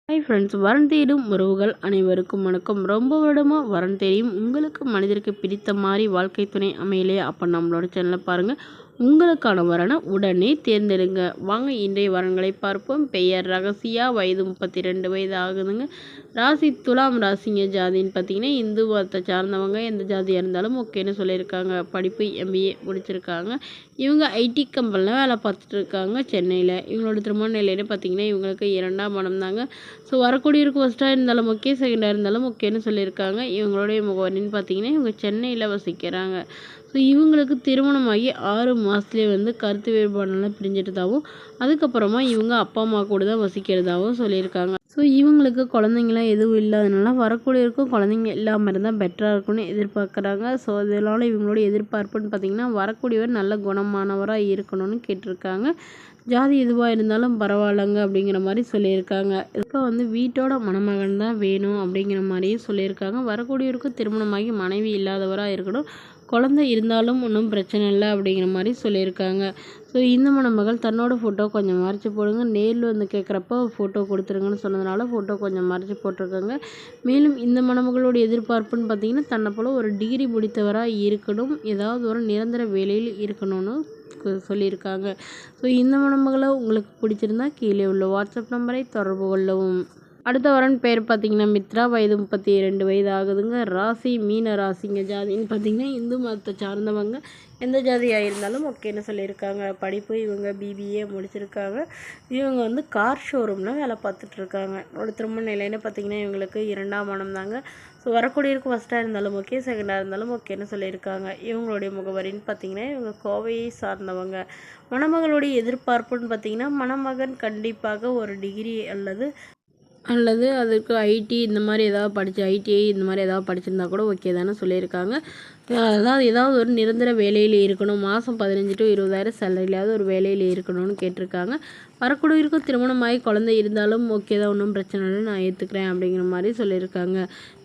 Hi friends, வரன் தேடும் உறவுகள் அனைவருக்கும் வணக்கம். ரொம்ப வருடமாக வரன் தேடியும் உங்களுக்கு மனிதருக்கு பிடித்த மாதிரி வாழ்க்கை துணை அமையலையா? அப்போ நம்மளோட சேனலை பாருங்கள். உங்களுக்கான வரனை உடனே தேர்ந்தெடுங்க. வாங்க இன்றைய வரன்களை பார்ப்போம். பெயர் ரகசியா, வயது 32 வயது ஆகுதுங்க. ராசி துலாம் ராசிங்க. ஜாதின்னு பார்த்தீங்கன்னா இந்து மதத்தை சார்ந்தவங்க, எந்த ஜாதியாக இருந்தாலும் ஓகேன்னு சொல்லியிருக்காங்க. படிப்பு MBA முடிச்சிருக்காங்க. இவங்க ஐடி கம்பெனியில் வேலை பார்த்துட்டு இருக்காங்க சென்னையில். இவங்களோட திருமண நிலையில பார்த்தீங்கன்னா இவங்களுக்கு 2ஆம் மனம் தாங்க. ஸோ வரக்கூடியவருக்கு ஃபஸ்ட்டாக இருந்தாலும் ஓகே, செகண்டாக இருந்தாலும் ஓகேன்னு சொல்லியிருக்காங்க. இவங்களுடைய முகவரின்னு பார்த்தீங்கன்னா இவங்க சென்னையில் வசிக்கிறாங்க. ஸோ இவங்களுக்கு திருமணமாகி 6 மாதத்துலேயே கருத்து வேறுபாடுலாம் பிரிஞ்சிட்டதாகவும், அதுக்கப்புறமா இவங்க அப்பா அம்மா கூட தான் வசிக்கிறதாகவும் சொல்லியிருக்காங்க. ஸோ இவங்களுக்கு குழந்தைங்களாம் எதுவும் இல்லாதனால வரக்கூடியவருக்கும் குழந்தைங்க இல்லாமல் இருந்தால் பெட்டராக இருக்கும்னு எதிர்பார்க்குறாங்க. ஸோ அதனால் இவங்களோட எதிர்பார்ப்புன்னு பார்த்திங்கன்னா வரக்கூடியவர் நல்ல குணமானவராக இருக்கணும்னு கேட்டிருக்காங்க. ஜாதி எதுவாக இருந்தாலும் பரவாயில்லைங்க அப்படிங்கிற மாதிரி சொல்லியிருக்காங்க. இப்போ வீட்டோட மணமகன் தான் வேணும் அப்படிங்கிற மாதிரியும் சொல்லியிருக்காங்க. வரக்கூடியவருக்கும் திருமணமாகி மனைவி இல்லாதவராக இருக்கணும், குழந்தை இருந்தாலும் ஒன்றும் பிரச்சனை இல்லை அப்படிங்கிற மாதிரி சொல்லியிருக்காங்க. ஸோ இந்த மணமகள் தன்னோட ஃபோட்டோ கொஞ்சம் மறைச்சி போடுங்க, நேரில் கேட்குறப்ப ஃபோட்டோ கொடுத்துருங்கன்னு சொன்னதுனால ஃபோட்டோ கொஞ்சம் மறைச்சி போட்டிருக்காங்க. மேலும் இந்த மணமகளோட எதிர்பார்ப்புன்னு பார்த்திங்கன்னா தன்னை போல் ஒரு டிகிரி முடித்தவராக இருக்கணும், ஏதாவது ஒரு நிரந்தர வேலையில் இருக்கணும்னு சொல்லியிருக்காங்க. ஸோ இந்த மணமகளை உங்களுக்கு பிடிச்சிருந்தா கீழே உள்ள வாட்ஸ்அப் நம்பரை தொடர்பு கொள்ளவும். அடுத்த வரன் பேர் பார்த்திங்கன்னா மித்ரா, வயது 32 வயது ஆகுதுங்க. ராசி மீன ராசிங்க. ஜாதின்னு பார்த்திங்கன்னா இந்து மதத்தை சார்ந்தவங்க, எந்த ஜாதியாக இருந்தாலும் ஓகேன்னு சொல்லியிருக்காங்க. படிப்பு இவங்க BBA முடிச்சிருக்காங்க. இவங்க கார் ஷோரூமில் வேலை பார்த்துட்ருக்காங்க. ஒரு திருமண நிலைன்னு பார்த்திங்கன்னா இவங்களுக்கு 2ஆம் மனம் தாங்க. ஸோ வரக்கூடியவருக்கு ஃபஸ்ட்டாக இருந்தாலும் ஓகே, செகண்டாக இருந்தாலும் ஓகேன்னு சொல்லியிருக்காங்க. இவங்களுடைய முகவரின்னு பார்த்திங்கன்னா இவங்க கோவையை சார்ந்தவங்க. மணமகளுடைய எதிர்பார்ப்புன்னு பார்த்திங்கன்னா மணமகன் கண்டிப்பாக ஒரு டிகிரி அல்லது அதுக்கு ஐடி இந்த மாதிரி ஏதாவது ITI இந்த மாதிரி ஏதாவது படிச்சிருந்தா கூட ஓகே தானே சொல்லியிருக்காங்க. அதாவது ஏதாவது ஒரு நிரந்தர வேலையில் இருக்கணும், மாதம் 15 to 20,000 சேலரியிலாவது ஒரு வேலையில் இருக்கணும்னு கேட்டிருக்காங்க. வரக்கூடியவருக்கும் திருமணமாகி குழந்தை இருந்தாலும் ஓகே தான், ஒன்றும் பிரச்சனை இல்லை, நான் ஏற்றுக்கிறேன் அப்படிங்கிற மாதிரி சொல்லியிருக்காங்க.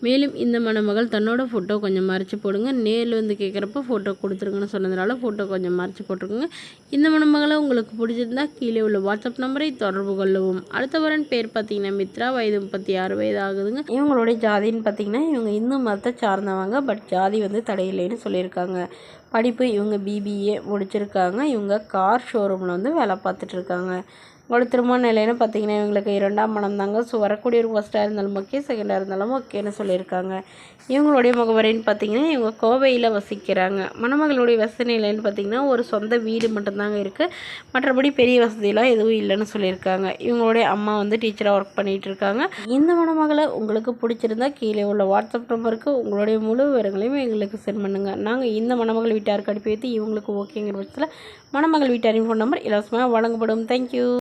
மேலும் இந்த மணமகள் தன்னோட ஃபோட்டோ கொஞ்சம் மறைச்சி போடுங்க, நேரில் கேட்குறப்ப ஃபோட்டோ கொடுத்துருங்கன்னு சொன்னதுனால ஃபோட்டோ கொஞ்சம் மறைச்சி போட்டிருக்குங்க. இந்த மணமகளை உங்களுக்கு பிடிச்சிருந்தா கீழே உள்ள வாட்ஸ்அப் நம்பரை தொடர்பு கொள்ளவும். அடுத்த வரன் பேர் பார்த்திங்கன்னா மித்ரா, வயது 36 வயது ஆகுதுங்க. இவங்களுடைய ஜாதின்னு பார்த்திங்கன்னா இவங்க இந்து மதத்தை சார்ந்தவங்க, பட் ஜாதி தடையில்லைன்னு சொல்லியிருக்காங்க. படிப்பு இவங்க BBA முடிச்சிருக்காங்க. இவங்க கார் ஷோரூமில் வேலை பார்த்துட்ருக்காங்க. உங்களோட திருமண நிலைன்னு பார்த்திங்கன்னா இவங்களுக்கு 2ஆம் மனம் தாங்க. ஸோ வரக்கூடியவருக்கு ஃபஸ்ட்டாக இருந்தாலும் ஓகே, செகண்டாக இருந்தாலும் ஓகேன்னு சொல்லியிருக்காங்க. இவங்களுடைய முகவரின்னு பார்த்திங்கன்னா இவங்க கோவையில் வசிக்கிறாங்க. மணமகளுடைய வசதி நிலைன்னு பார்த்திங்கன்னா ஒரு சொந்த வீடு மட்டும்தாங்க இருக்குது, மற்றபடி பெரிய வசதியெலாம் எதுவும் இல்லைன்னு சொல்லியிருக்காங்க. இவங்களுடைய அம்மா டீச்சராக ஒர்க் பண்ணிகிட்டு இருக்காங்க. இந்த மணமகளை உங்களுக்கு பிடிச்சிருந்தா கீழே உள்ள வாட்ஸ்அப் நம்பருக்கு உங்களுடைய முழு விவரங்களையும் எங்களுக்கு சென்ட் பண்ணுங்கள். நாங்கள் இந்த மணமகள் வீட்டாருக்கு அனுப்பி வைத்து இவங்களுக்கு ஓகேங்கிற பட்சத்தில் மணமகள் வீட்டாரின் ஃபோன் நம்பர் இலவசமாக வழங்கப்படும். தேங்க்யூ.